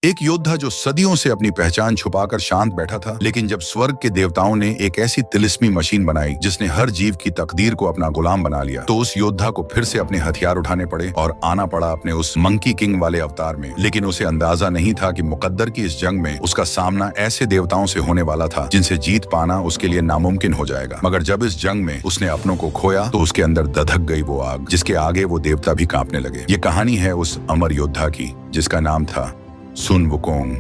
एक योद्धा जो सदियों से अपनी पहचान छुपाकर शांत बैठा था, लेकिन जब स्वर्ग के देवताओं ने एक ऐसी तिलिस्मी मशीन बनाई जिसने हर जीव की तकदीर को अपना गुलाम बना लिया, तो उस योद्धा को फिर से अपने हथियार उठाने पड़े और आना पड़ा अपने उस मंकी किंग वाले अवतार में। लेकिन उसे अंदाजा नहीं था कि मुकद्दर की इस जंग में उसका सामना ऐसे देवताओं से होने वाला था जिनसे जीत पाना उसके लिए नामुमकिन हो जाएगा। मगर जब इस जंग में उसने अपनों को खोया तो उसके अंदर धधक गई वो आग जिसके आगे वो देवता भी कांपने लगे। ये कहानी है उस अमर योद्धा की जिसका नाम था सुन वुकोंग।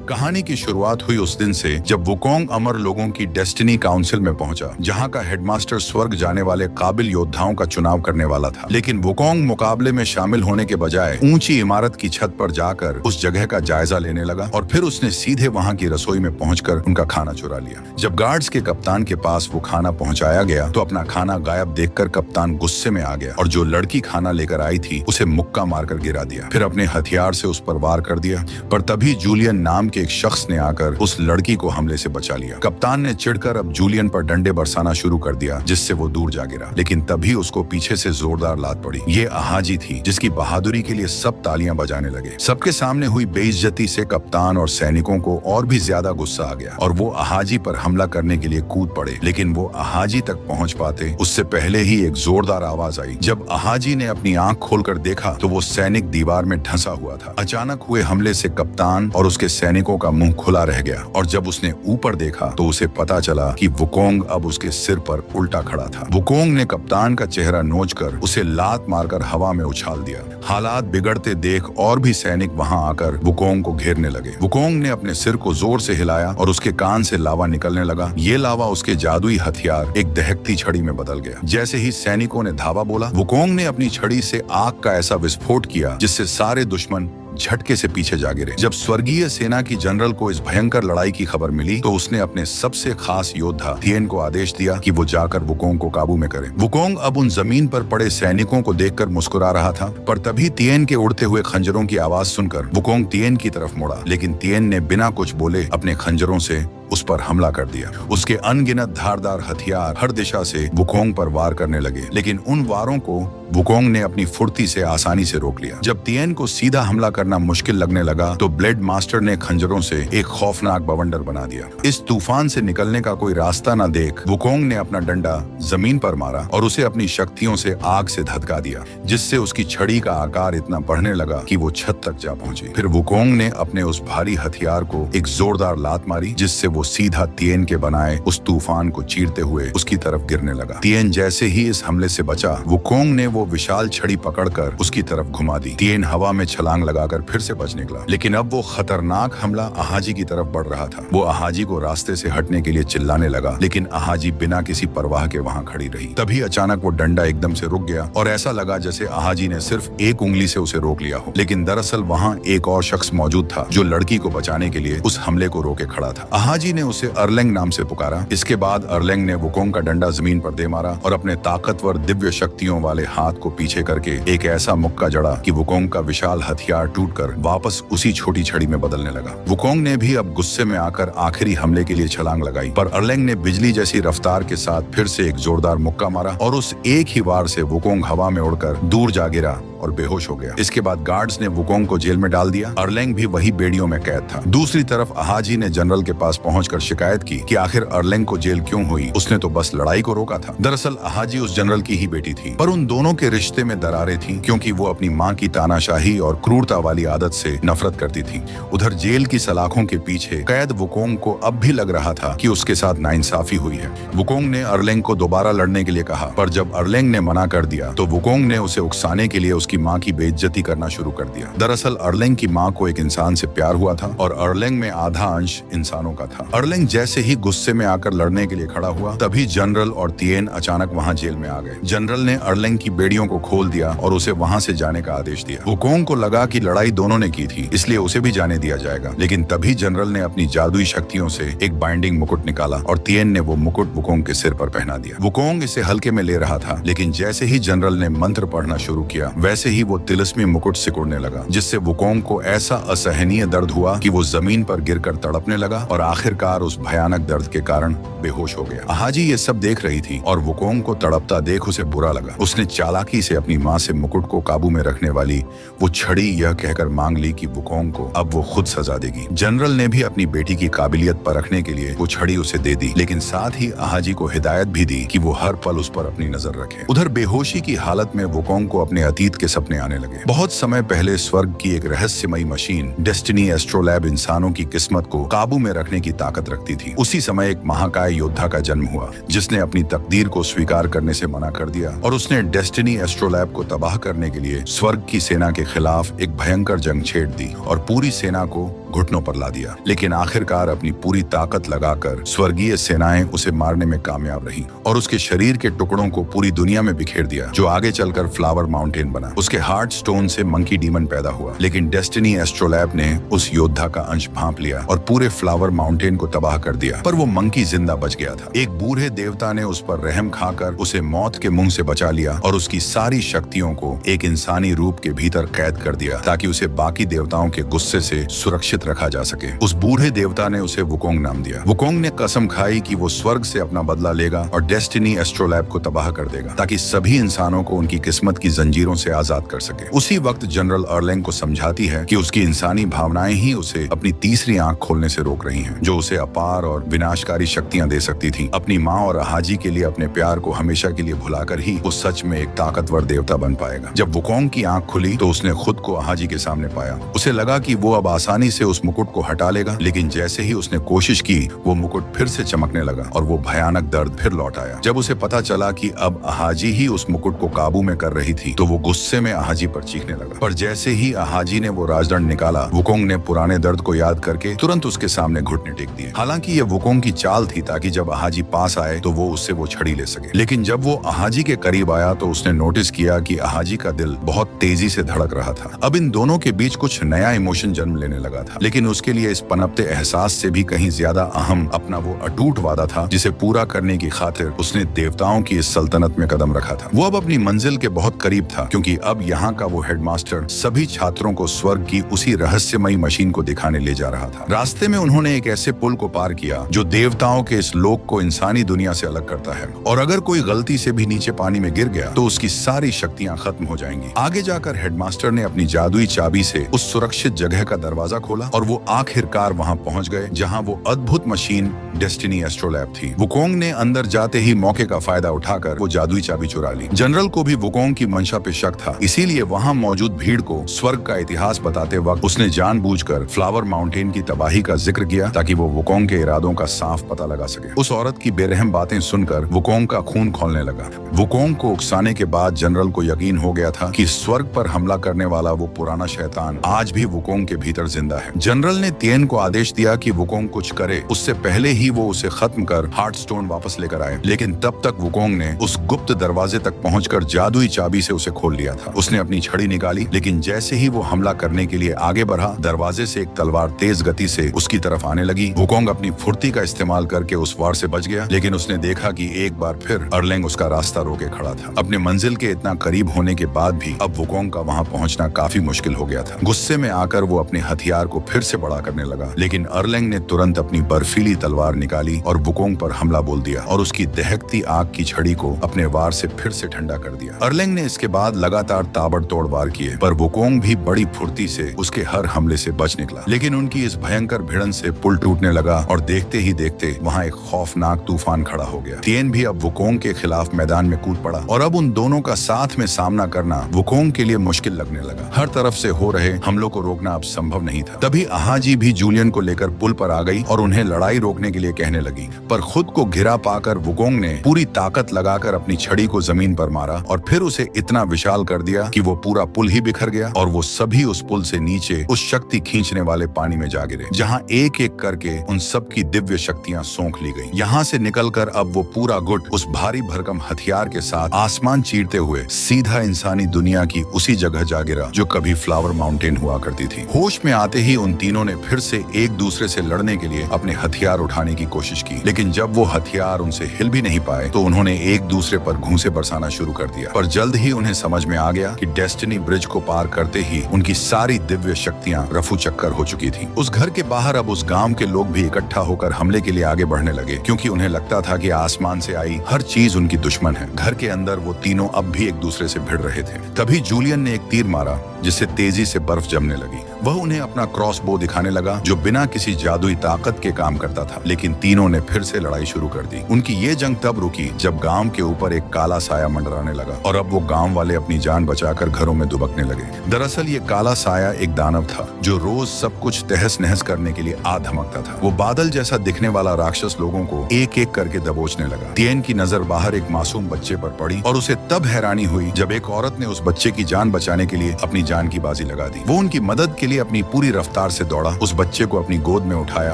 कहानी की शुरुआत हुई उस दिन से जब वुकोंग अमर लोगों की डेस्टिनी काउंसिल में पहुंचा, जहां का हेडमास्टर स्वर्ग जाने वाले काबिल योद्धाओं का चुनाव करने वाला था। लेकिन वुकोंग मुकाबले में शामिल होने के बजाय ऊंची इमारत की छत पर जाकर उस जगह का जायजा लेने लगा और फिर उसने सीधे वहां की रसोई में पहुंचकर उनका खाना चुरा लिया। जब गार्ड्स के कप्तान के पास वो खाना पहुंचाया गया तो अपना खाना गायब देखकर कप्तान गुस्से में आ गया और जो लड़की खाना लेकर आई थी उसे मुक्का मारकर गिरा दिया। फिर अपने हथियार से उस पर वार कर दिया, पर तभी जूलियन नाम एक शख्स ने आकर उस लड़की को हमले से बचा लिया। कप्तान ने चिढ़कर अब जूलियन पर डंडे बरसाना शुरू कर दिया जिससे वो दूर जा गिरा। लेकिन तभी उसको पीछे से जोरदार लात पड़ी। ये अहाजी थी जिसकी बहादुरी के लिए सब तालियां बजाने लगे। सबके सामने हुई बेइज्जती से कप्तान और सैनिकों को और भी ज्यादा गुस्सा आ गया और वो अहाजी पर हमला करने के लिए कूद पड़े। लेकिन वो अहाजी तक पहुंच पाते उससे पहले ही एक जोरदार आवाज आई। जब अहाजी ने अपनी आंख खोलकर देखा तो वो सैनिक दीवार में ढंसा हुआ था। अचानक हुए हमले से कप्तान और उसके सैनिकों का मुंह खुला रह गया और जब उसने ऊपर देखा तो उसे पता चला कि वुकोंग अब उसके सिर पर उल्टा खड़ा था। वुकोंग ने कप्तान का चेहरा नोचकर उसे लात मारकर हवा में उछाल दिया। हालात बिगड़ते देख और भी सैनिक वहां आकर वुकोंग को घेरने लगे। वुकोंग ने अपने सिर को जोर से हिलाया और उसके कान से लावा निकलने लगा। ये लावा उसके जादुई हथियार एक दहकती छड़ी में बदल गया। जैसे ही सैनिकों ने धावा बोला, वुकोंग ने अपनी छड़ी से आग का ऐसा विस्फोट किया जिससे सारे दुश्मन झटके से पीछे जा गिरे। जब स्वर्गीय सेना की जनरल को इस भयंकर लड़ाई की खबर मिली तो उसने अपने सबसे खास योद्धा तिएन को आदेश दिया कि वो जाकर वुकोंग को काबू में करे। वुकोंग अब उन जमीन पर पड़े सैनिकों को देखकर मुस्कुरा रहा था, पर तभी तिएन के उड़ते हुए खंजरों की आवाज सुनकर वुकोंग तिएन की तरफ मुड़ा। लेकिन तिएन ने बिना कुछ बोले अपने खंजरों से उस पर हमला कर दिया। उसके अनगिनत धारदार हथियार हर दिशा से वुकोंग पर वार करने लगे, लेकिन उन वारों को वुकोंग ने अपनी फुर्ती से आसानी से रोक लिया। जब तिएन को सीधा हमला करना मुश्किल लगने लगा तो ब्लेड मास्टर ने खंजरों से एक खौफनाक बवंडर बना दिया। इस तूफान से निकलने का कोई रास्ता न देख वुकोंग ने अपना डंडा जमीन पर मारा और उसे अपनी शक्तियों से आग से धधका दिया, जिससे उसकी छड़ी का आकार इतना बढ़ने लगा कि वो छत तक जा पहुंची। फिर वुकोंग ने अपने उस भारी हथियार को एक जोरदार लात मारी जिससे वो सीधा तिएन के बनाए उस तूफान को चीरते हुए उसकी तरफ गिरने लगा। तिएन जैसे ही इस हमले से बचा, वुकोंग ने वो विशाल छड़ी पकड़कर उसकी तरफ घुमा दी। तिएन हवा में छलांग लगाकर फिर से बच निकला, लेकिन अब वो खतरनाक हमला अहाजी की तरफ बढ़ रहा था। वो अहाजी को रास्ते से हटने के लिए चिल्लाने लगा, लेकिन अहाजी बिना किसी परवाह के वहां खड़ी रही। तभी अचानक वो डंडा एकदम से रुक गया और ऐसा लगा जैसे अहाजी ने सिर्फ एक उंगली से उसे रोक लिया हो। लेकिन दरअसल वहां एक और शख्स मौजूद था जो लड़की को बचाने के लिए उस हमले को रोके खड़ा था। अहाजी ने उसे अर्लेंग नाम से पुकारा। इसके बाद अर्लेंग ने वुकोंग का डंडा जमीन पर दे मारा और अपने ताकतवर दिव्य शक्तियों वाले हाथ को पीछे करके एक ऐसा मुक्का जड़ा कि वुकोंग का विशाल हथियार टूटकर वापस उसी छोटी छड़ी में बदलने लगा। वुकोंग ने भी अब गुस्से में आकर आखिरी हमले के लिए छलांग लगाई, पर अर्लेंग ने बिजली जैसी रफ्तार के साथ फिर से एक जोरदार मुक्का मारा और उस एक ही वार से वुकोंग हवा में उड़कर दूर जा गिरा और बेहोश हो गया। इसके बाद गार्ड्स ने वुकोंग को जेल में डाल दिया। अर्लेंग भी वही बेड़ियों में कैद था। दूसरी तरफ अहाजी ने जनरल के पास पहुंचकर शिकायत की कि आखिर अर्लेंग को जेल क्यों हुई, उसने तो बस लड़ाई को रोका था। दरअसल अहाजी उस जनरल की ही बेटी थी, पर उन दोनों के रिश्ते में दरारें थीं क्योंकि वो अपनी माँ की तानाशाही और क्रूरता वाली आदत से नफरत करती थी। उधर जेल की सलाखों के पीछे कैद वुकोंग को अब भी लग रहा था कि उसके साथ नाइंसाफी हुई है। वुकोंग ने अर्लेंग को दोबारा लड़ने के लिए कहा, पर जब अर्लेंग ने मना कर दिया तो वुकोंग ने उसे उकसाने के लिए उसकी माँ की बेइज्जती करना शुरू कर दिया। दरअसल अर्लेंग की माँ को एक इंसान से प्यार हुआ था और अर्लेंग में आधा अंश इंसानों का था। अर्लेंग जैसे ही गुस्से में आकर लड़ने के लिए खड़ा हुआ, तभी जनरल और तिएन अचानक वहां जेल में आ गए। जनरल ने अर्लेंग की बेड़ियों को खोल दिया और उसे वहां से जाने का आदेश दिया। वुकोंग को लगा कि लड़ाई दोनों ने की थी, इसलिए उसे भी जाने दिया जाएगा। लेकिन तभी जनरल ने अपनी जादुई शक्तियों से एक बाइंडिंग मुकुट निकाला और तिएन ने वो मुकुट वुकोंग के सिर पर पहना दिया। वुकोंग इसे हल्के में ले रहा था, लेकिन जैसे ही जनरल ने मंत्र पढ़ना शुरू किया, वैसे ही वो तिलिस्मी मुकुट सिकुड़ने लगा, जिससे वुकोंग को ऐसा असहनीय दर्द हुआ कि वो जमीन पर गिरकर तड़पने लगा और आखिरकार आखिरकार उस भयानक दर्द के कारण बेहोश हो गया। अहाजी ये सब देख रही थी और वुकोंग को तड़पता देख उसे बुरा लगा। उसने चालाकी से अपनी माँ से मुकुट को काबू में रखने वाली वो छड़ी यह कहकर मांग ली कि वुकोंग को अब वो खुद सजा देगी। जनरल ने भी अपनी बेटी की काबिलियत परखने के लिए वो छड़ी उसे दे दी, लेकिन साथ ही अहाजी को हिदायत भी दी कि वो हर पल उस पर अपनी नजर रखे। उधर बेहोशी की हालत में वुकोंग को अपने अतीत के सपने आने लगे। बहुत समय पहले स्वर्ग की एक रहस्यमयी मशीन डेस्टिनी एस्ट्रोलैब इंसानों की किस्मत को काबू में रखने की ताकत रखती थी। उसी समय एक महाकाय योद्धा का जन्म हुआ जिसने अपनी तकदीर को स्वीकार करने से मना कर दिया और उसने डेस्टिनी एस्ट्रोलैब को तबाह करने के लिए स्वर्ग की सेना के खिलाफ एक भयंकर जंग छेड़ दी और पूरी सेना को घुटनों पर ला दिया। लेकिन आखिरकार अपनी पूरी ताकत लगाकर स्वर्गीय सेनाएं उसे मारने में कामयाब रहीं और उसके शरीर के टुकड़ों को पूरी दुनिया में बिखेर दिया, जो आगे चलकर फ्लावर माउंटेन बना। उसके हार्ट स्टोन से मंकी डीमन पैदा हुआ, लेकिन डेस्टिनी एस्ट्रोलैब ने उस योद्धा का अंश भांप लिया और पूरे फ्लावर माउंटेन को तबाह कर दिया। पर वो मंकी जिंदा बच गया था। एक बूढ़े देवता ने उस पर रहम खाकर उसे मौत के मुंह से बचा लिया और उसकी सारी शक्तियों को एक इंसानी रूप के भीतर कैद कर दिया ताकि उसे बाकी देवताओं के गुस्से से सुरक्षित रखा जा सके। उस बूढ़े देवता ने उसे वुकोंग नाम दिया। वुकोंग ने कसम खाई कि वो स्वर्ग से अपना बदला लेगा और डेस्टिनी एस्ट्रोलैब को तबाह कर देगा ताकि सभी इंसानों को उनकी किस्मत की जंजीरों से आजाद कर सके। उसी वक्त जनरल अर्लेंग को समझाती है कि उसकी इंसानी भावनाएं ही उसे अपनी तीसरी आंख खोलने से रोक रही हैं, जो उसे अपार और विनाशकारी शक्तियां दे सकती थी। अपनी माँ और अहाजी के लिए अपने प्यार को हमेशा के लिए भुलाकर ही वो सच में एक ताकतवर देवता बन पाएगा। जब वुकोंग की आंख खुली तो उसने खुद को अहाजी के सामने पाया। उसे लगा कि वो अब आसानी से उस मुकुट को हटा लेगा, लेकिन जैसे ही उसने कोशिश की वो मुकुट फिर से चमकने लगा और वो भयानक दर्द फिर लौट आया। जब उसे पता चला कि अब अहाजी ही उस मुकुट को काबू में कर रही थी तो वो गुस्से में अहाजी पर चीखने लगा। पर जैसे ही अहाजी ने वो राजदंड निकाला, वुकोंग ने पुराने दर्द को याद करके तुरंत उसके सामने घुटने टेक दिए। हालांकि ये वुकोंग की चाल थी ताकि जब अहाजी पास आए तो वो उससे वो छड़ी ले सके। लेकिन जब वो अहाजी के करीब आया तो उसने नोटिस किया कि अहाजी का दिल बहुत तेजी से धड़क रहा था। अब इन दोनों के बीच कुछ नया इमोशन जन्म लेने लगा था, लेकिन उसके लिए इस पनपते एहसास से भी कहीं ज्यादा अहम अपना वो अटूट वादा था जिसे पूरा करने की खातिर उसने देवताओं की इस सल्तनत में कदम रखा था। वो अब अपनी मंजिल के बहुत करीब था, क्योंकि अब यहाँ का वो हेडमास्टर सभी छात्रों को स्वर्ग की उसी रहस्यमयी मशीन को दिखाने ले जा रहा था। रास्ते में उन्होंने एक ऐसे पुल को पार किया जो देवताओं के इस लोक को इंसानी दुनिया से अलग करता है, और अगर कोई गलती से भी नीचे पानी में गिर गया तो उसकी सारी शक्तियां खत्म हो जाएंगी। आगे जाकर हेडमास्टर ने अपनी जादुई चाबी से उस सुरक्षित जगह का दरवाजा खोला और वो आखिरकार वहां पहुंच गए जहां वो अद्भुत मशीन डेस्टिनी एस्ट्रोलैब थी। वुकोंग ने अंदर जाते ही मौके का फायदा उठाकर वो जादुई चाबी चुरा ली। जनरल को भी वुकोंग की मंशा पे शक था, इसीलिए वहां मौजूद भीड़ को स्वर्ग का इतिहास बताते वक्त उसने जानबूझकर फ्लावर माउंटेन की तबाही का जिक्र किया ताकि वो वुकोंग के इरादों का साफ पता लगा सके। उस औरत की बेरहम बातें सुनकर वुकोंग का खून खौलने लगा। वुकोंग को उकसाने के बाद जनरल को यकीन हो गया था कि स्वर्ग पर हमला करने वाला वो पुराना शैतान आज भी वुकोंग के भीतर जिंदा है। जनरल ने तिएन को आदेश दिया कि वुकोंग कुछ करे, उससे पहले ही वो उसे खत्म कर हार्ट स्टोन वापस लेकर आए। लेकिन तब तक वुकोंग ने उस गुप्त दरवाजे तक पहुंचकर जादुई चाबी से उसे खोल लिया था। उसने अपनी छड़ी निकाली, लेकिन जैसे ही वो हमला करने के लिए आगे बढ़ा, दरवाजे से एक तलवार तेज गति से उसकी तरफ आने लगी। वुकोंग अपनी फुर्ती का इस्तेमाल करके उस वार से बच गया, लेकिन उसने देखा कि एक बार फिर अर्लेंग उसका रास्ता रोके खड़ा था। अपने मंजिल के इतना करीब होने के बाद भी अब वुकोंग का वहां पहुंचना काफी मुश्किल हो गया था। गुस्से में आकर वो अपने हथियार को फिर से बड़ा करने लगा, लेकिन अर्लेंग ने तुरंत अपनी बर्फीली तलवार निकाली और वुकोंग पर हमला बोल दिया और उसकी दहकती आग की छड़ी को अपने वार से फिर से ठंडा कर दिया। अर्लेंग ने इसके बाद लगातार ताबड़तोड़ वार किए, पर वुकोंग भी बड़ी फुर्ती से उसके हर हमले से बच निकला। लेकिन उनकी इस भयंकर भिड़न से पुल टूटने लगा और देखते ही देखते वहाँ एक खौफनाक तूफान खड़ा हो गया। तिएन भी अब वुकोंग के खिलाफ मैदान में कूद पड़ा और अब उन दोनों का साथ में सामना करना वुकोंग के लिए मुश्किल लगने लगा। हर तरफ से हो रहे हमलों को रोकना अब संभव नहीं था। तभी अहाजी भी जूलियन को लेकर पुल पर आ गई और उन्हें लड़ाई रोकने के लिए कहने लगी, पर खुद को घिरा पाकर वुकोंग ने पूरी ताकत लगाकर अपनी छड़ी को जमीन पर मारा और फिर उसे इतना विशाल कर दिया कि वो पूरा पुल ही बिखर गया और वो सभी उस पुल से नीचे उस शक्ति खींचने वाले पानी में जा गिरे, जहाँ एक एक करके उन सब की दिव्य शक्तियां सोख ली गई। यहाँ से निकलकर अब वो पूरा गुट उस भारी भरकम हथियार के साथ आसमान चीरते हुए सीधा इंसानी दुनिया की उसी जगह जा गिरा जो कभी फ्लावर माउंटेन हुआ करती थी। होश में आते ही उन तीनों ने फिर से एक दूसरे से लड़ने के लिए अपने हथियार उठाने की कोशिश की, लेकिन जब वो हथियार उनसे हिल भी नहीं पाए तो उन्होंने एक दूसरे पर घूंसे बरसाना शुरू कर दिया। पर जल्द ही उन्हें समझ में आ गया कि डेस्टिनी ब्रिज को पार करते ही उनकी सारी दिव्य शक्तियां रफू चक्कर हो चुकी थी। उस घर के बाहर अब उस गांव के लोग भी इकट्ठा होकर हमले के लिए आगे बढ़ने लगे, क्योंकि उन्हें लगता था कि आसमान से आई हर चीज उनकी दुश्मन है। घर के अंदर वो तीनों अब भी एक दूसरे से भिड़ रहे थे। तभी जूलियन ने एक तीर मारा जिससे तेजी से बर्फ जमने लगी। वह उन्हें अपना क्रॉस बो दिखाने लगा जो बिना किसी जादुई ताकत के काम करता था, लेकिन तीनों ने फिर से लड़ाई शुरू कर दी। उनकी ये जंग तब रुकी जब गांव के ऊपर एक काला साया मंडराने लगा और अब वो गांव वाले अपनी जान बचाकर घरों में दुबकने लगे। दरअसल ये काला साया एक दानव था जो रोज सब कुछ तहस नहस करने के लिए आ धमकता था। वो बादल जैसा दिखने वाला राक्षस लोगों को एक एक करके दबोचने लगा। तिएन की नजर बाहर एक मासूम बच्चे पर पड़ी और उसे तब हैरानी हुई जब एक औरत ने उस बच्चे की जान बचाने के लिए अपनी जान की बाजी लगा दी। वो उनकी मदद के लिए अपनी पूरी रफ्तार से दौड़ा, उस बच्चे को अपनी गोद में उठाया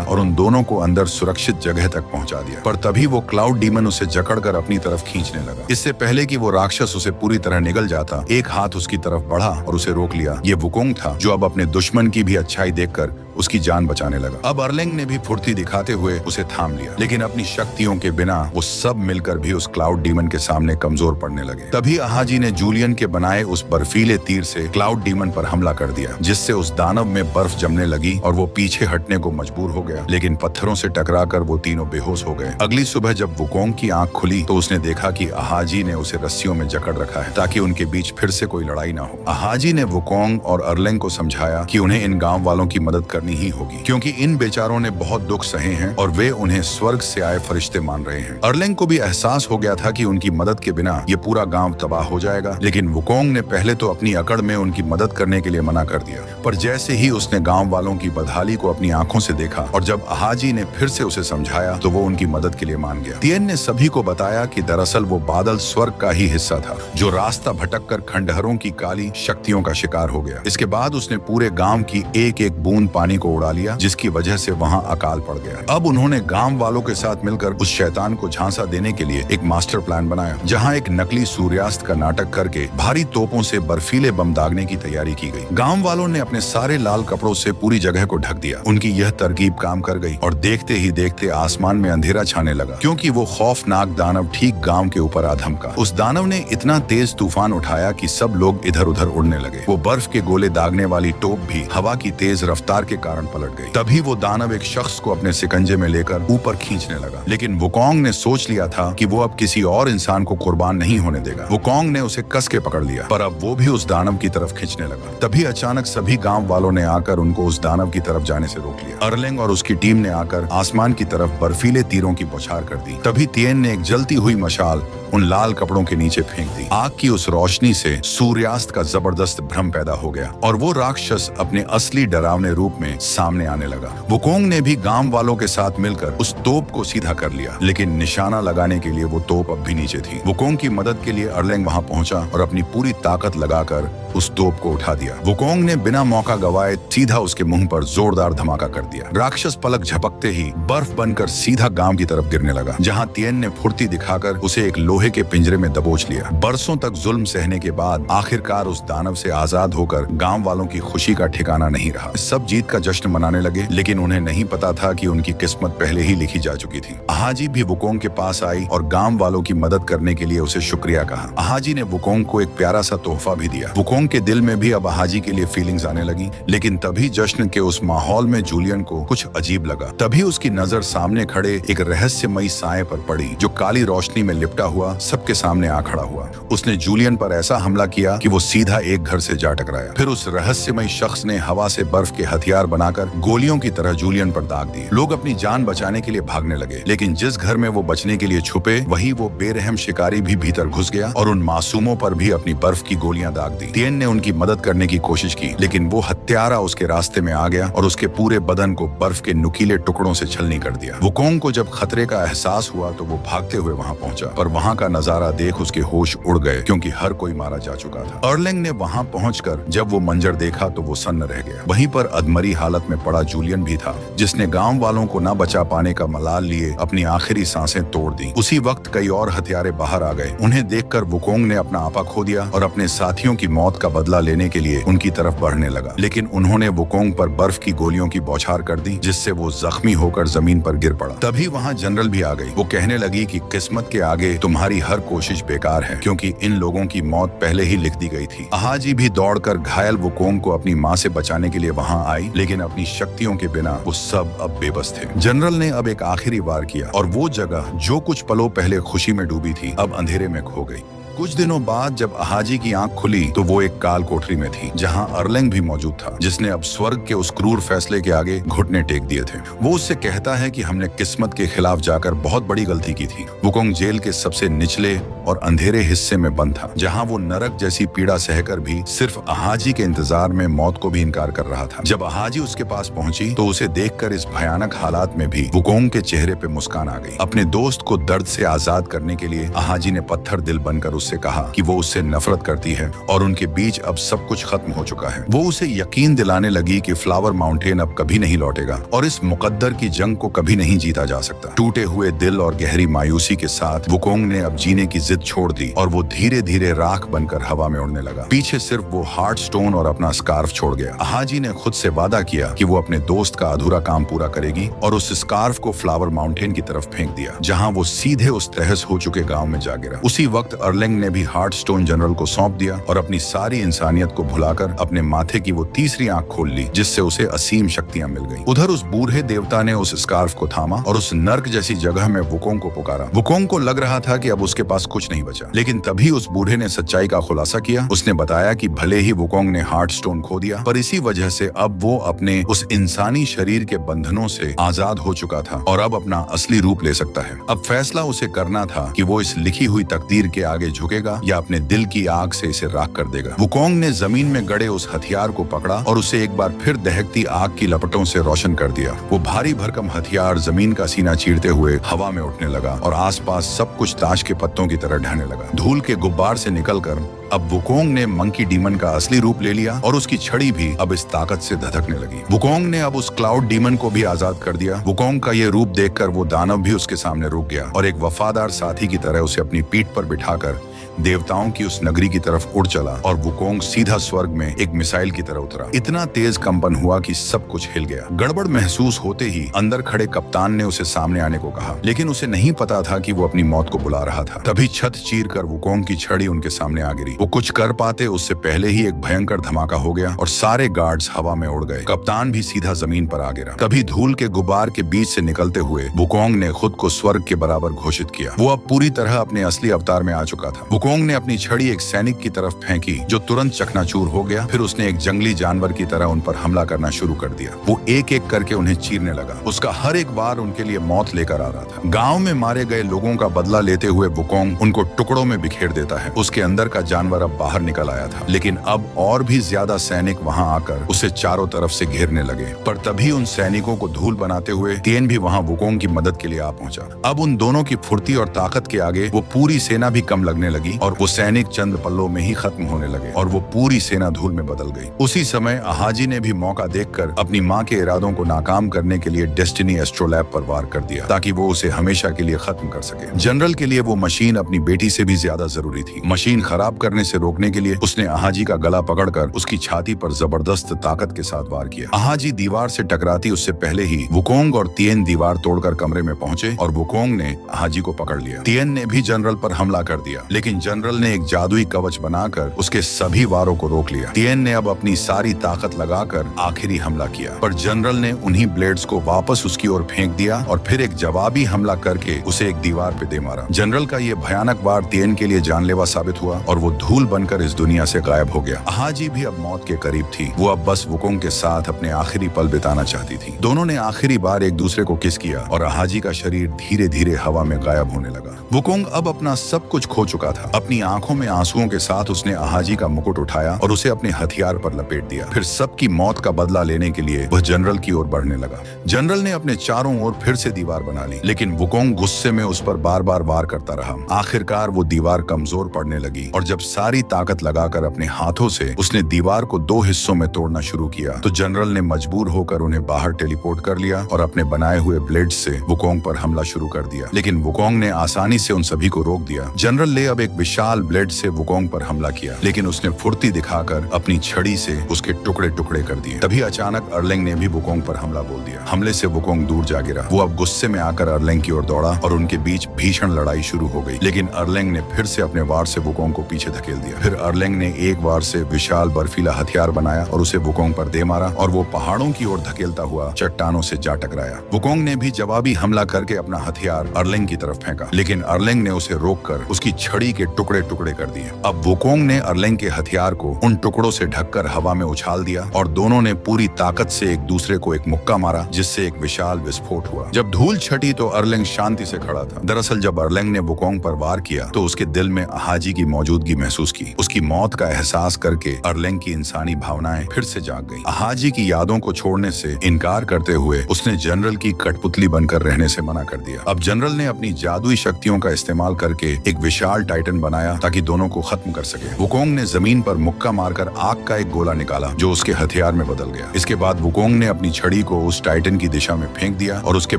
और उन दोनों को अंदर सुरक्षित जगह तक पहुंचा दिया। पर तभी वो क्लाउड डीमन उसे जकड़कर अपनी तरफ खींचने लगा। इससे पहले कि वो राक्षस उसे पूरी तरह निगल जाता, एक हाथ उसकी तरफ बढ़ा और उसे रोक लिया। ये वुकोंग था जो अब अपने दुश्मन की भी अच्छाई देखकर उसकी जान बचाने लगा। अब अर्लेंग ने भी फुर्ती दिखाते हुए उसे थाम लिया, लेकिन अपनी शक्तियों के बिना वो सब मिलकर भी उस क्लाउड डीमन के सामने कमजोर पड़ने लगे। तभी अहाजी ने जूलियन के बनाए उस बर्फीले तीर से क्लाउड डीमन पर हमला कर दिया, जिससे उस दानव में बर्फ जमने लगी और वो पीछे हटने को मजबूर हो गया, लेकिन पत्थरों से टकराकर वो तीनों बेहोश हो गए। अगली सुबह जब वुकोंग की आंख खुली तो उसने देखा कि अहाजी ने उसे रस्सियों में जकड़ रखा है ताकि उनके बीच फिर से कोई लड़ाई ना हो। अहाजी ने वुकोंग और अर्लेंग को समझाया कि उन्हें इन गांव वालों की मदद करनी ही होगी, क्योंकि इन बेचारों ने बहुत दुख सहे हैं और वे उन्हें स्वर्ग से आए फरिश्ते मान रहे हैं। अर्लेंग को भी एहसास हो गया था कि उनकी मदद के बिना ये पूरा गांव तबाह हो जाएगा, लेकिन वुकोंग ने पहले तो अपनी अकड़ में उनकी मदद करने के लिए मना कर दिया। पर जैसे ही उसने गांव वालों की बदहाली को अपनी आंखों से देखा और जब अहाजी ने फिर से उसे समझाया तो वो उनकी मदद के लिए मान गया। तिएन ने सभी को बताया कि दरअसल वो बादल स्वर्ग का ही हिस्सा था जो रास्ता भटककर खंडहरों की काली शक्तियों का शिकार हो गया। इसके बाद उसने पूरे गांव की एक एक बूंद पानी को उड़ा लिया, जिसकी वजह से वहां अकाल पड़ गया। अब उन्होंने गांव वालों के साथ मिलकर उस शैतान को झांसा देने के लिए एक मास्टर प्लान बनाया, जहां एक नकली सूर्यास्त का नाटक करके भारी तोपों से बर्फीले बम दागने की तैयारी की गई। गांव वालों ने अपने सारे लाल कपड़ों से पूरी जगह को ढक दिया। उनकी यह तरकीब काम कर गई और देखते ही देखते आसमान में अंधेरा छाने लगा, क्योंकि वो खौफनाक दानव ठीक गांव के ऊपर आ धमका। उस दानव ने इतना तेज तूफान उठाया कि सब लोग इधर उधर उड़ने लगे। वो बर्फ के गोले दागने वाली टोप भी हवा की तेज रफ्तार के कारण पलट गई। तभी वो दानव एक शख्स को अपने सिकंजे में लेकर ऊपर खींचने लगा, लेकिन वुकोंग ने सोच लिया था कि वो अब किसी और इंसान को कुर्बान नहीं होने देगा। वुकोंग ने उसे कस के पकड़ लिया, पर अब वो भी उस दानव की तरफ खींचने लगा। तभी अचानक सभी गांव वालों ने आकर उनको उस दानव की तरफ जाने से रोक लिया। अर्लेंग और उसकी टीम ने आकर आसमान की तरफ बर्फीले तीरों की बौछार कर दी। तभी तिएन ने एक जलती हुई मशाल उन लाल कपड़ों के नीचे फेंक दी। आग की उस रोशनी से सूर्यास्त का जबरदस्त भ्रम पैदा हो गया और वो राक्षस अपने असली डरावने रूप में सामने आने लगा। वुकोंग ने भी गांव वालों के साथ मिलकर उस तोप को सीधा कर लिया, लेकिन निशाना लगाने के लिए वो तोप अब भी नीचे थी। वुकोंग की मदद के लिए अर्लेंग वहां पहुंचा और अपनी पूरी ताकत लगाकर उस तोप को उठा दिया। वुकोंग ने बिना मौका गवाए सीधा उसके मुंह पर जोरदार धमाका कर दिया। राक्षस पलक झपकते ही बर्फ बनकर सीधा गांव की तरफ गिरने लगा, जहां तिएन ने फुर्ती दिखाकर उसे एक लोहे के पिंजरे में दबोच लिया। बरसों तक जुल्म सहने के बाद आखिरकार उस दानव से आजाद होकर गांव वालों की खुशी का ठिकाना नहीं रहा। सब जीत का जश्न मनाने लगे, लेकिन उन्हें नहीं पता था कि उनकी किस्मत पहले ही लिखी जा चुकी थी। अहाजी भी वुकोंग के पास आई और गांव वालों की मदद करने के लिए उसे शुक्रिया कहा। अहाजी ने वुकोंग को एक प्यारा सा तोहफा भी दिया। वुकोंग के दिल में भी अब अहाजी के लिए फीलिंग्स आने लगी, लेकिन तभी जश्न के उस माहौल में जूलियन को कुछ अजीब लगा। तभी उसकी नजर सामने खड़े एक रहस्यमयी साए पर पड़ी जो काली रोशनी में लिपटा हुआ सबके सामने आ खड़ा हुआ। उसने जूलियन पर ऐसा हमला किया कि वो सीधा एक घर से जा टकराया। फिर उस रहस्यमयी शख्स ने हवा से बर्फ के हथियार बनाकर गोलियों की तरह जूलियन पर दाग दिए। लोग अपनी जान बचाने के लिए भागने लगे, लेकिन जिस घर में वो बचने के लिए छुपे वहीं वो बेरहम शिकारी भी भीतर घुस गया और उन मासूमों पर भी अपनी बर्फ की गोलियां दाग दी। तिएन ने उनकी मदद करने की कोशिश की, लेकिन वो हत्यारा उसके रास्ते में आ गया और उसके पूरे बदन को बर्फ के नुकीले टुकड़ों से छलनी कर दिया। वुकोंग को जब खतरे का एहसास हुआ तो वो भागते हुए वहां पहुंचा, पर वहां का नजारा देख उसके होश उड़ गए, क्योंकि हर कोई मारा जा चुका था। अर्लेंग ने वहां पहुंचकर जब वो मंजर देखा तो वो सन्न रह गया। वहीं पर अधमरी हालत में पड़ा जूलियन भी था, जिसने गांव वालों को न बचा पाने का मलाल लिए अपनी आखिरी सांसें तोड़ दी। उसी वक्त कई और हत्यारे बाहर आ गए। उन्हें देखकर वुकोंग ने अपना आपा खो दिया और अपने साथियों की मौत का बदला लेने के लिए उनकी तरफ बढ़ने लगा, लेकिन लेकिन उन्होंने वुकोंग पर बर्फ की गोलियों की बौछार कर दी, जिससे वो जख्मी होकर जमीन पर गिर पड़ा। तभी वहाँ जनरल भी आ गई। वो कहने लगी कि किस्मत के आगे तुम्हारी हर कोशिश बेकार है, क्योंकि इन लोगों की मौत पहले ही लिख दी गई थी। अहाजी भी दौड़कर घायल वुकोंग को अपनी माँ से बचाने के लिए वहाँ आई, लेकिन अपनी शक्तियों के बिना वो सब अब बेबस थे। जनरल ने अब एक आखिरी वार किया और वो जगह जो कुछ पलों पहले खुशी में डूबी थी अब अंधेरे में खो गई। कुछ दिनों बाद जब अहाजी की आंख खुली तो वो एक काल कोठरी में थी, जहां अर्लेंग भी मौजूद था, जिसने अब स्वर्ग के उस क्रूर फैसले के आगे घुटने टेक दिए थे। वो उससे कहता है कि हमने किस्मत के खिलाफ जाकर बहुत बड़ी गलती की थी। वुकोंग जेल के सबसे निचले और अंधेरे हिस्से में बंद था, जहां वो नरक जैसी पीड़ा सहकर भी सिर्फ अहाजी के इंतजार में मौत को भी इनकार कर रहा था। जब अहाजी उसके पास पहुंची तो उसे देखकर इस भयानक हालात में भी वुकोंग के चेहरे पे मुस्कान आ गई। अपने दोस्त को दर्द से आजाद करने के लिए अहाजी ने पत्थर दिल बनकर उससे कहा कि वो उससे नफरत करती है और उनके बीच अब सब कुछ खत्म हो चुका है। वो उसे यकीन दिलाने लगी कि फ्लावर माउंटेन अब कभी नहीं लौटेगा और इस मुकद्दर की जंग को कभी नहीं जीता जा सकता। टूटे हुए दिल और गहरी मायूसी के साथ वुकोंग ने अब जीने की जिद छोड़ दी और वो धीरे धीरे राख बनकर हवा में उड़ने लगा। पीछे सिर्फ वो हार्ट स्टोन और अपना स्कार्फ छोड़ गया। अहाजी ने खुद से वादा किया कि वो अपने दोस्त का अधूरा काम पूरा करेगी और उस स्कार्फ को फ्लावर माउंटेन की तरफ फेंक दिया, जहां वो सीधे उस तहस हो चुके गांव में जा गिरा। उसी वक्त अर्लेंग ने भी हार्ट स्टोन जनरल को सौंप दिया और अपनी सारी इंसानियत को भुलाकर अपने माथे की वो तीसरी आंख खोल ली, जिससे उसे असीम शक्तियां मिल गईं। उधर उस बूढ़े देवता ने उस स्कार्फ को थामा और उस नर्क जैसी जगह में वुकोंग को पुकारा। वुकोंग को लग रहा था कि अब उसके पास कुछ नहीं बचा, लेकिन तभी उस बूढ़े ने सच्चाई का खुलासा किया। उसने बताया कि भले ही वुकोंग ने हार्ट स्टोन खो दिया, पर इसी वजह से अब वो अपने उस इंसानी शरीर के बंधनों से आजाद हो चुका था और अब अपना असली रूप ले सकता है। अब फैसला उसे करना था कि वो इस लिखी हुई तकदीर के आगे झुकेगा या अपने दिल की आग से इसे राख कर देगा। वुकोंग ने जमीन में गड़े उस हथियार को पकड़ा और उसे एक बार फिर दहकती आग की लपटों से रोशन कर दिया। वो भारी भरकम हथियार जमीन का सीना चीरते हुए हवा में उठने लगा और आसपास सब कुछ ताश के पत्तों की तरह ढहने लगा। धूल के गुब्बार से निकलकर अब वुकोंग ने मंकी डीमन का असली रूप ले लिया और उसकी छड़ी भी अब इस ताकत से धधकने लगी। वुकोंग ने अब उस क्लाउड डीमन को भी आजाद कर दिया। वुकोंग का ये रूप देखकर वो दानव भी उसके सामने रुक गया और एक वफादार साथी की तरह उसे अपनी पीठ पर बिठाकर देवताओं की उस नगरी की तरफ उड़ चला और वुकोंग सीधा स्वर्ग में एक मिसाइल की तरह उतरा। इतना तेज कंपन हुआ कि सब कुछ हिल गया। गड़बड़ महसूस होते ही अंदर खड़े कप्तान ने उसे सामने आने को कहा, लेकिन उसे नहीं पता था कि वो अपनी मौत को बुला रहा था। तभी छत चीरकर वुकोंग की छड़ी उनके सामने आ गिरी। वो कुछ कर पाते उससे पहले ही एक भयंकर धमाका हो गया और सारे गार्ड्स हवा में उड़ गए। कप्तान भी सीधा जमीन पर आ गिरा। तभी धूल के गुब्बार के बीच से निकलते हुए वुकोंग ने खुद को स्वर्ग के बराबर घोषित किया। वो अब पूरी तरह अपने असली अवतार में आ चुका था। वुकोंग ने अपनी छड़ी एक सैनिक की तरफ फेंकी जो तुरंत चकनाचूर हो गया। फिर उसने एक जंगली जानवर की तरह उन पर हमला करना शुरू कर दिया। वो एक एक करके उन्हें चीरने लगा। उसका हर एक वार उनके लिए मौत लेकर आ रहा था। गांव में मारे गए लोगों का बदला लेते हुए वुकोंग उनको टुकड़ों में बिखेर देता है। उसके अंदर का जानवर अब बाहर निकल आया था, लेकिन अब और भी ज्यादा सैनिक वहां आकर उसे चारों तरफ से घेरने लगे। पर तभी उन सैनिकों को धूल बनाते हुए तिएन भी वहां वुकोंग की मदद के लिए आ पहुंचा। अब उन दोनों की फुर्ती और ताकत के आगे वो पूरी सेना भी कम लगने लगी और वो सैनिक चंद पल्लों में ही खत्म होने लगे और वो पूरी सेना धूल में बदल गई। उसी समय अहाजी ने भी मौका देखकर अपनी माँ के इरादों को नाकाम करने के लिए डेस्टिनी एस्ट्रोलैब पर वार कर दिया, ताकि वो उसे हमेशा के लिए खत्म कर सके। जनरल के लिए वो मशीन अपनी बेटी से भी ज्यादा जरूरी थी। मशीन खराब करने से रोकने के लिए उसने अहाजी का गला पकड़कर उसकी छाती पर जबरदस्त ताकत के साथ वार किया। अहाजी दीवार से टकराती उससे पहले ही वुकोंग और तिएन दीवार तोड़कर कमरे में पहुंचे और वुकोंग ने अहाजी को पकड़ लिया। तिएन ने भी जनरल पर हमला कर दिया, लेकिन जनरल ने एक जादुई कवच बनाकर उसके सभी वारों को रोक लिया। तिएन ने अब अपनी सारी ताकत लगाकर आखिरी हमला किया, पर जनरल ने उन्हीं ब्लेड्स को वापस उसकी ओर फेंक दिया और फिर एक जवाबी हमला करके उसे एक दीवार पे दे मारा। जनरल का ये भयानक वार तिएन के लिए जानलेवा साबित हुआ और वो धूल बनकर इस दुनिया से गायब हो गया। अहाजी भी अब मौत के करीब थी। वो अब बस वुकोंग के साथ अपने आखिरी पल बिताना चाहती थी। दोनों ने आखिरी बार एक दूसरे को किस किया और अहाजी का शरीर धीरे धीरे हवा में गायब होने लगा। वुकोंग अब अपना सब कुछ खो चुका था। अपनी आंखों में आंसुओं के साथ उसने अहाजी का मुकुट उठाया और उसे अपने हथियार पर लपेट दिया। फिर सबकी मौत का बदला लेने के लिए वह जनरल की ओर बढ़ने लगा। जनरल ने अपने चारों ओर फिर से दीवार बना ली, लेकिन वुकोंग गुस्से में उस पर बार बार वार करता रहा। आखिरकार वो दीवार कमजोर पड़ने लगी और जब सारी ताकत लगाकर अपने हाथों से उसने दीवार को दो हिस्सों में तोड़ना शुरू किया, तो जनरल ने मजबूर होकर उन्हें बाहर टेलीपोर्ट कर लिया और अपने बनाए हुए ब्लेड से वुकोंग पर हमला शुरू कर दिया। लेकिन वुकोंग ने आसानी से उन सभी को रोक दिया। जनरल ले अब एक विशाल ब्लेड से वुकोंग पर हमला किया, लेकिन उसने फुर्ती दिखाकर अपनी छड़ी से उसके टुकड़े टुकड़े कर दिए। तभी अचानक अर्लेंग ने भी वुकोंग पर हमला बोल दिया। हमले से वुकोंग दूर जा गिरा। वो अब गुस्से में आकर अर्लेंग की ओर दौड़ा और उनके बीच भीषण लड़ाई शुरू हो गई, लेकिन अर्लेंग ने फिर से अपने वार से वुकोंग को पीछे धकेल दिया। फिर अर्लेंग ने एक वार से विशाल बर्फीला हथियार बनाया और उसे वुकोंग पर दे मारा और वो पहाड़ों की ओर धकेलता हुआ चट्टानों से जा टकराया। वुकोंग ने भी जवाबी हमला करके अपना हथियार अर्लेंग की तरफ फेंका, लेकिन अर्लेंग ने उसे रोककर उसकी छड़ी के टुकड़े टुकड़े कर दिए। अब वुकोंग ने अर्लेंग के हथियार को उन टुकड़ों से ढककर हवा में उछाल दिया और दोनों ने पूरी ताकत से एक दूसरे को एक मुक्का मारा, जिससे एक विशाल विस्फोट हुआ। जब धूल छटी तो अर्लेंग शांति से खड़ा था। दरअसल जब अर्लेंग ने वुकोंग पर वार किया तो उसके दिल में अहाजी की मौजूदगी महसूस की। उसकी मौत का एहसास करके अर्लेंग की इंसानी भावनाएं फिर से जाग गई। अहाजी की यादों को छोड़ने से इनकार करते हुए उसने जनरल की कठपुतली बनकर रहने से मना कर दिया। अब जनरल ने अपनी जादुई शक्तियों का इस्तेमाल करके एक विशाल टाइटन बनाया ताकि दोनों को खत्म कर सके। वुकोंग ने जमीन पर मुक्का मारकर आग का एक गोला निकाला जो उसके हथियार में बदल गया। इसके बाद वुकोंग ने अपनी छड़ी को उस टाइटन की दिशा में फेंक दिया और उसके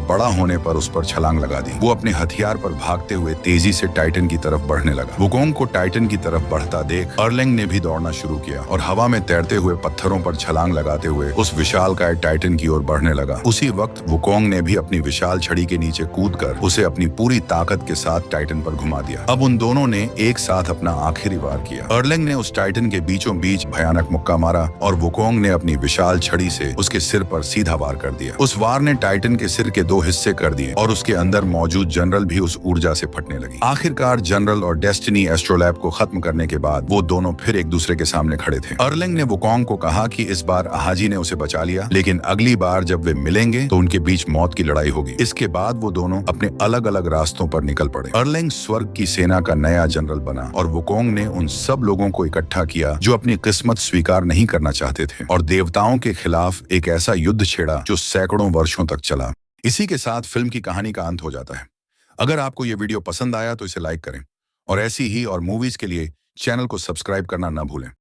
बड़ा होने पर उस पर छलांग लगा दी। वो अपने हथियार पर भागते हुए तेजी से टाइटन की तरफ बढ़ने लगा। वुकोंग को टाइटन की तरफ बढ़ता देख अर्लेंग ने भी दौड़ना शुरू किया और हवा में तैरते हुए पत्थरों पर छलांग लगाते हुए उस विशालकाय टाइटन की ओर बढ़ने लगा। उसी वक्त वुकोंग ने भी अपनी विशाल छड़ी के नीचे कूदकर उसे अपनी पूरी ताकत के साथ टाइटन पर घुमा दिया। अब उन दोनों ने एक साथ अपना आखिरी वार किया। अर्लेंग ने उस टाइटन के बीचों बीच भयानक मुक्का मारा और वुकोंग ने अपनी विशाल छड़ी से उसके सिर पर सीधा वार कर दिया। उस वार ने टाइटन के सिर के 2 हिस्से कर दिए और उसके अंदर मौजूद जनरल भी उस ऊर्जा से फटने लगी। आखिरकार जनरल और डेस्टिनी एस्ट्रोलैब को खत्म करने के बाद वो दोनों फिर एक दूसरे के सामने खड़े थे। अर्लेंग ने वुकोंग को कहा कि इस बार अहाजी ने उसे बचा लिया, लेकिन अगली बार जब वे मिलेंगे तो उनके बीच मौत की लड़ाई होगी। इसके बाद वो दोनों अपने अलग अलग रास्तों पर निकल पड़े। अर्लेंग स्वर्ग की सेना का नया जनरल बना और वुकोंग ने उन सब लोगों को इकट्ठा किया जो अपनी किस्मत स्वीकार नहीं करना चाहते थे और देवताओं के खिलाफ एक ऐसा युद्ध छेड़ा जो सैकड़ों वर्षों तक चला। इसी के साथ फिल्म की कहानी का अंत हो जाता है। अगर आपको ये वीडियो पसंद आया तो इसे लाइक करें और ऐसी ही और मूवीज के लिए चैनल को सब्सक्राइब करना न भूलें।